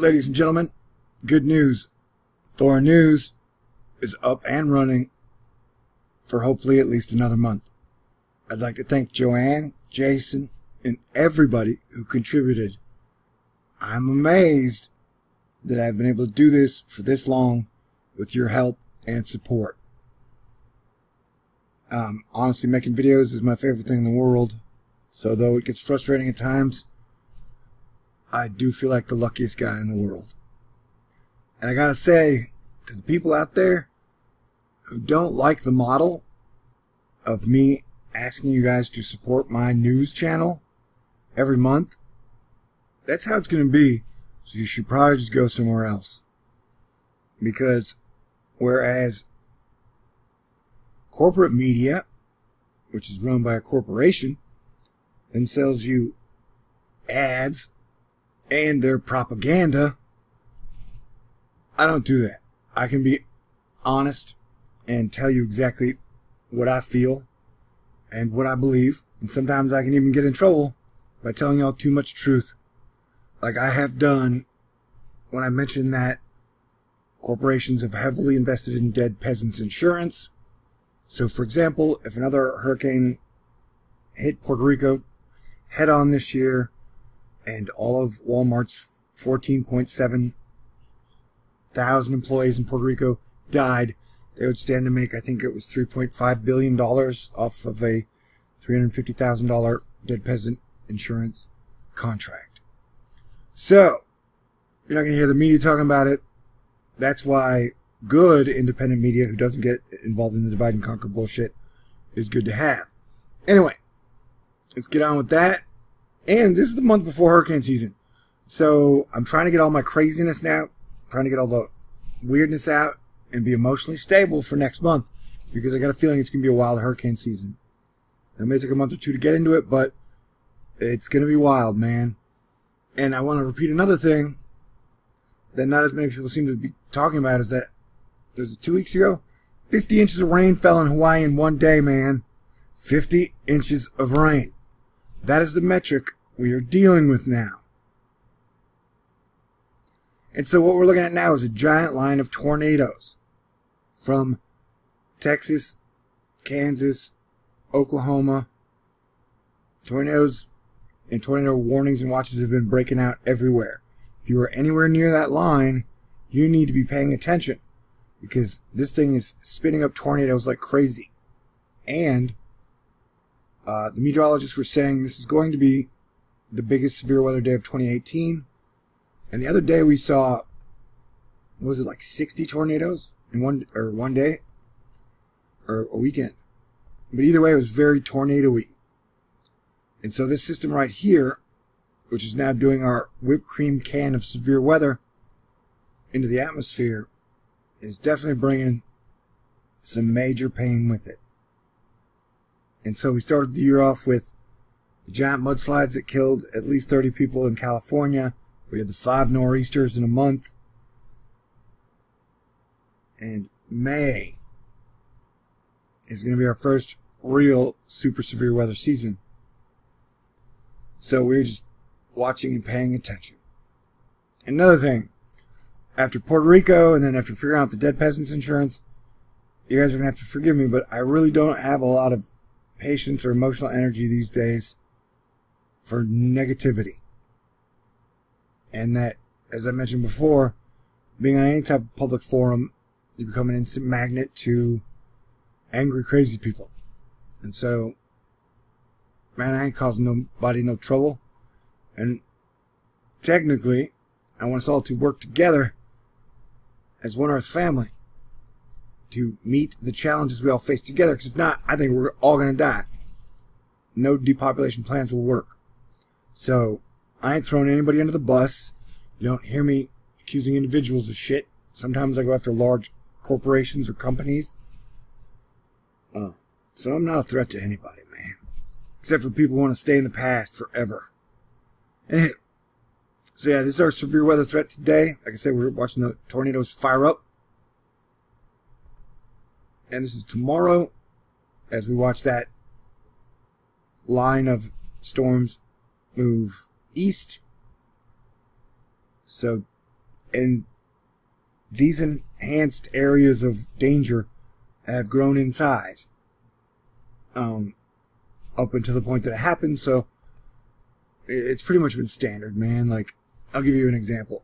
Ladies and gentlemen, good news. THORNEWS is up and running for hopefully at least another month. I'd like to thank Joanne, Jason, and everybody who contributed. I'm amazed that I've been able to do this for this long with your help and support. Honestly, making videos is my favorite thing in the world. So though it gets frustrating at times, I do feel like the luckiest guy in the world. And I gotta say, to the people out there who don't like the model of me asking you guys to support my news channel every month, that's how it's gonna be. So you should probably just go somewhere else. Because whereas corporate media, which is run by a corporation, then sells you ads and their propaganda, I don't do that. I can be honest and tell you exactly what I feel and what I believe, and sometimes I can even get in trouble by telling y'all too much truth, like I have done when I mentioned that corporations have heavily invested in dead peasants insurance. So for example, if another hurricane hit Puerto Rico head on this year and all of Walmart's 14.7 thousand employees in Puerto Rico died, they would stand to make, I think it was $3.5 billion off of a $350,000 dead peasant insurance contract. So, you're not going to hear the media talking about it. That's why good independent media who doesn't get involved in the divide and conquer bullshit is good to have. Anyway, let's get on with that. And this is the month before hurricane season. So I'm trying to get all my craziness out, trying to get all the weirdness out, and be emotionally stable for next month, because I got a feeling it's going to be a wild hurricane season. It may take a month or two to get into it, but it's going to be wild, man. And I want to repeat another thing that not as many people seem to be talking about, is that there's 2 weeks ago, 50 inches of rain fell in Hawaii in one day, man. 50 inches of rain. That is the metric we are dealing with now. And so what we're looking at now is a giant line of tornadoes from Texas, Kansas, Oklahoma. Tornadoes and tornado warnings and watches have been breaking out everywhere. If you are anywhere near that line, you need to be paying attention, because this thing is spinning up tornadoes like crazy. And the meteorologists were saying this is going to be the biggest severe weather day of 2018. And the other day we saw, what was it, like 60 tornadoes in one day? Or a weekend. But either way, it was very tornado-y. And so this system right here, which is now doing our whipped cream can of severe weather into the atmosphere, is definitely bringing some major pain with it. And so we started the year off with the giant mudslides that killed at least 30 people in California. We had the 5 nor'easters in a month. And May is going to be our first real super severe weather season. So we're just watching and paying attention. Another thing, after Puerto Rico and then after figuring out the dead peasants insurance, you guys are going to have to forgive me, but I really don't have a lot of patience or emotional energy these days for negativity. And that, as I mentioned before, being on any type of public forum, you become an instant magnet to angry, crazy people. And so, man, I ain't causing nobody no trouble. And technically, I want us all to work together as one Earth family to meet the challenges we all face together. Because if not, I think we're all going to die. No depopulation plans will work. So, I ain't throwing anybody under the bus. You don't hear me accusing individuals of shit. Sometimes I go after large corporations or companies. So I'm not a threat to anybody, man. Except for people who want to stay in the past forever. Anyway, so yeah, this is our severe weather threat today. Like I said, we're watching the tornadoes fire up. And this is tomorrow, as we watch that line of storms move east. So And these enhanced areas of danger have grown in size up until the point that it happened. So it's pretty much been standard, man. Like, I'll give you an example.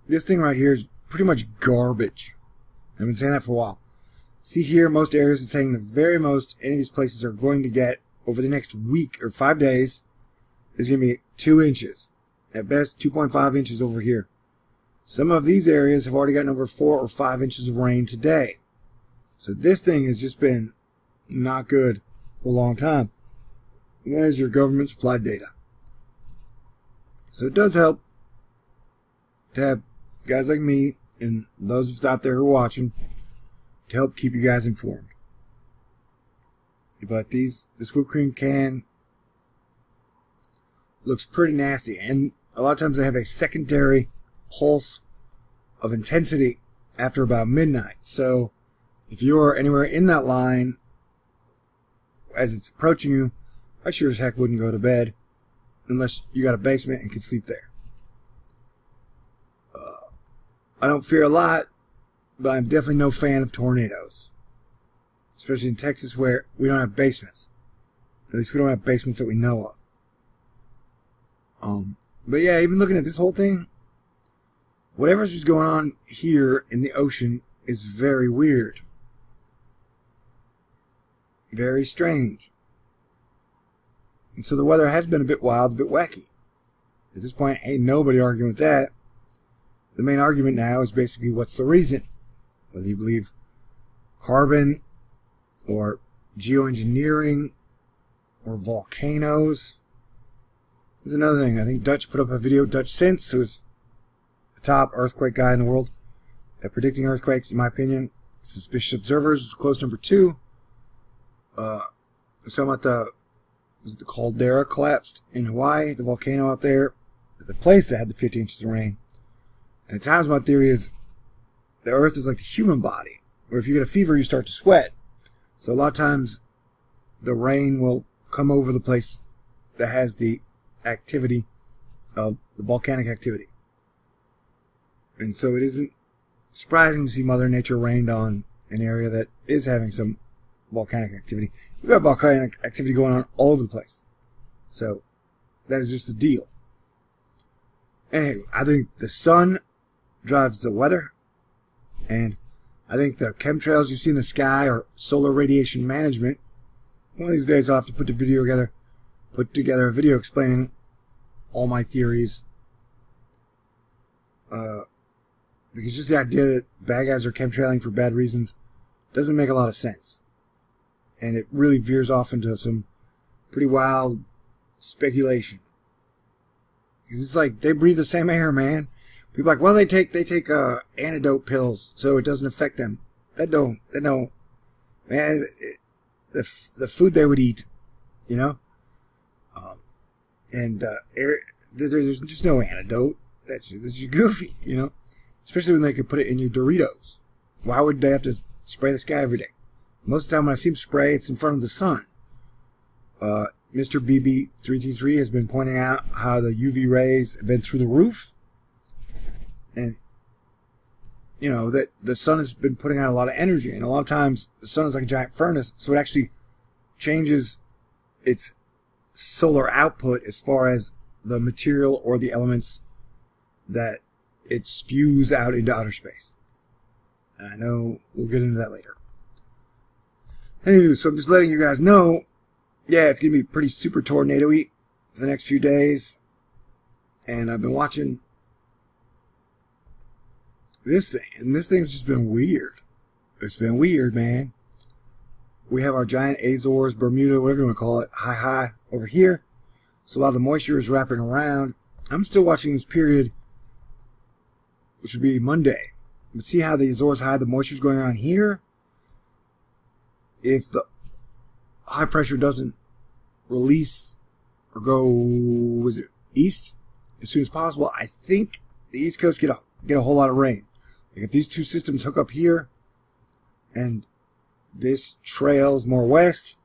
This thing right here is pretty much garbage. I've been saying that for a while. See here, most areas it's saying the very most any of these places are going to get over the next week or 5 days is going to be 2 inches. At best, 2.5 inches over here. Some of these areas have already gotten over 4 or 5 inches of rain today. So this thing has just been not good for a long time. And there's your government supplied data. So it does help to have guys like me and those of us out there who are watching to help keep you guys informed. But this whipped cream can looks pretty nasty, and a lot of times they have a secondary pulse of intensity after about midnight. So if you're anywhere in that line as it's approaching you, I sure as heck wouldn't go to bed unless you got a basement and can sleep there. I don't fear a lot, but I'm definitely no fan of tornadoes, especially in Texas where we don't have basements. At least we don't have basements that we know of. But yeah, even looking at this whole thing, whatever's just going on here in the ocean is very weird. Very strange. And so the weather has been a bit wild, a bit wacky. At this point, ain't nobody arguing with that. The main argument now is basically what's the reason? Whether you believe carbon or geoengineering or volcanoes. There's another thing. I think Dutch put up a video. Dutch Sense, who's the top earthquake guy in the world at predicting earthquakes, in my opinion. Suspicious Observers is close number 2. We're talking about was it the caldera collapsed in Hawaii, the volcano out there, the place that had the 50 inches of rain. And at times my theory is the earth is like the human body, where if you get a fever, you start to sweat. So a lot of times the rain will come over the place that has the activity of the volcanic activity. And so it isn't surprising to see Mother Nature rained on an area that is having some volcanic activity. We've got volcanic activity going on all over the place. So that is just the deal. Anyway, I think the sun drives the weather, and I think the chemtrails you see in the sky are solar radiation management. One of these days I'll have to put together a video explaining all my theories. Because just the idea that bad guys are chemtrailing for bad reasons doesn't make a lot of sense. And it really veers off into some pretty wild speculation. Because it's like, they breathe the same air, man. People are like, well, they take antidote pills so it doesn't affect them. That don't. Man, the food they would eat, you know? There's just no antidote. That's just goofy, you know? Especially when they could put it in your Doritos. Why would they have to spray the sky every day? Most of the time when I see them spray, it's in front of the sun. Mr. BB333 has been pointing out how the UV rays have been through the roof. And, you know, that the sun has been putting out a lot of energy. And a lot of times the sun is like a giant furnace. So it actually changes its solar output as far as the material or the elements that it spews out into outer space. I know we'll get into that later. Anyway, so I'm just letting you guys know, yeah, it's going to be pretty super tornado-y for the next few days. And I've been watching this thing, and this thing's just been weird. It's been weird, man. We have our giant Azores, Bermuda, whatever you want to call it, high over here. So a lot of the moisture is wrapping around. I'm still watching this period, which would be Monday. But see how the Azores high, the moisture is going on here? If the high pressure doesn't release or go, east as soon as possible, I think the East Coast get a whole lot of rain. Like if these two systems hook up here and this trails more west,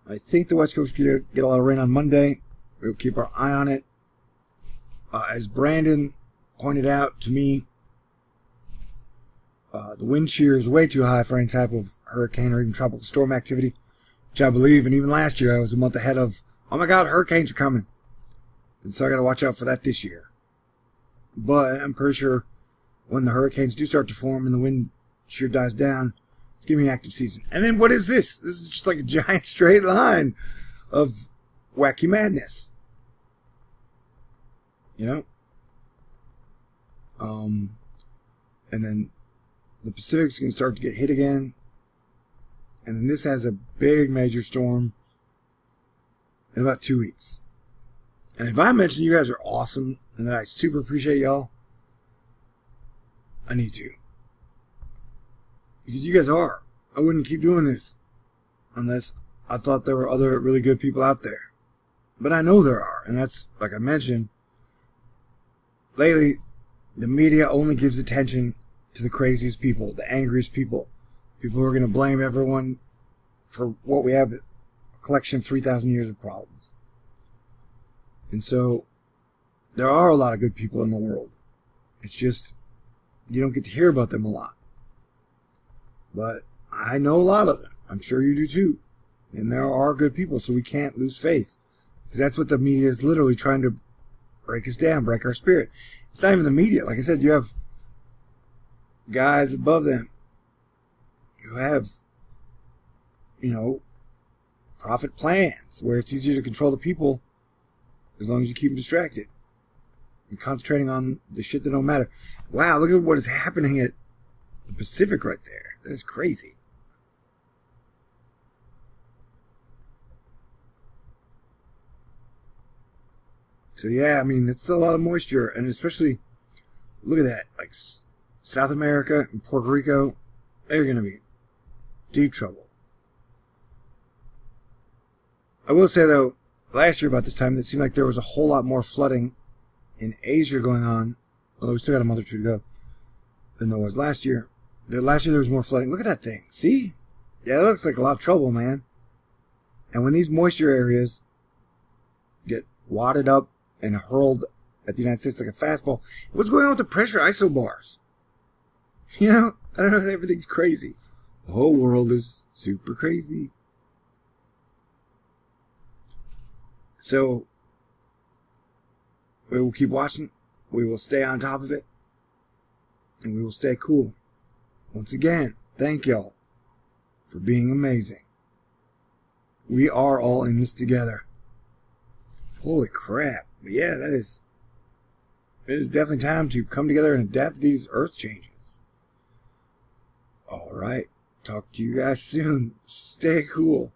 I think the West Coast get a lot of rain on Monday. We'll keep our eye on it. As Brandon pointed out to me The wind shear is way too high for any type of hurricane or even tropical storm activity, which I believe, and even last year I was a month ahead of, oh my God, hurricanes are coming. And so I got to watch out for that this year. But I'm pretty sure when the hurricanes do start to form and the wind shear dies down, it's going to be an active season. And then what is this? This is just like a giant straight line of wacky madness. You know? And then the Pacific's going to start to get hit again. And then this has a big major storm in about 2 weeks. And if I mention you guys are awesome and that I super appreciate y'all, I need to. Because you guys are. I wouldn't keep doing this unless I thought there were other really good people out there. But I know there are. And that's, like I mentioned, lately, the media only gives attention to the craziest people, the angriest people. People who are going to blame everyone for what we have, a collection of 3,000 years of problems. And so, there are a lot of good people in the world. It's just, you don't get to hear about them a lot. But I know a lot of them. I'm sure you do too. And there are good people, so we can't lose faith. Because that's what the media is literally trying to break us down, break our spirit. It's not even the media. Like I said, you have guys above them who have, you know, profit plans where it's easier to control the people as long as you keep them distracted and concentrating on the shit that don't matter. Wow, look at what is happening at the Pacific right there. That is crazy. So yeah, I mean, it's a lot of moisture, and especially, look at that, like South America and Puerto Rico, they're going to be deep trouble. I will say though, last year about this time, it seemed like there was a whole lot more flooding in Asia going on, although we still got a month or two to go, than there was last year. Last year there was more flooding. Look at that thing. See? Yeah, it looks like a lot of trouble, man. And when these moisture areas get wadded up and hurled at the United States like a fastball, what's going on with the pressure isobars? You know? I don't know, everything's crazy. The whole world is super crazy. So, we will keep watching. We will stay on top of it. And we will stay cool. Once again, thank y'all for being amazing. We are all in this together. Holy crap. But yeah, it is definitely time to come together and adapt to these earth changes. Alright. Talk to you guys soon. Stay cool.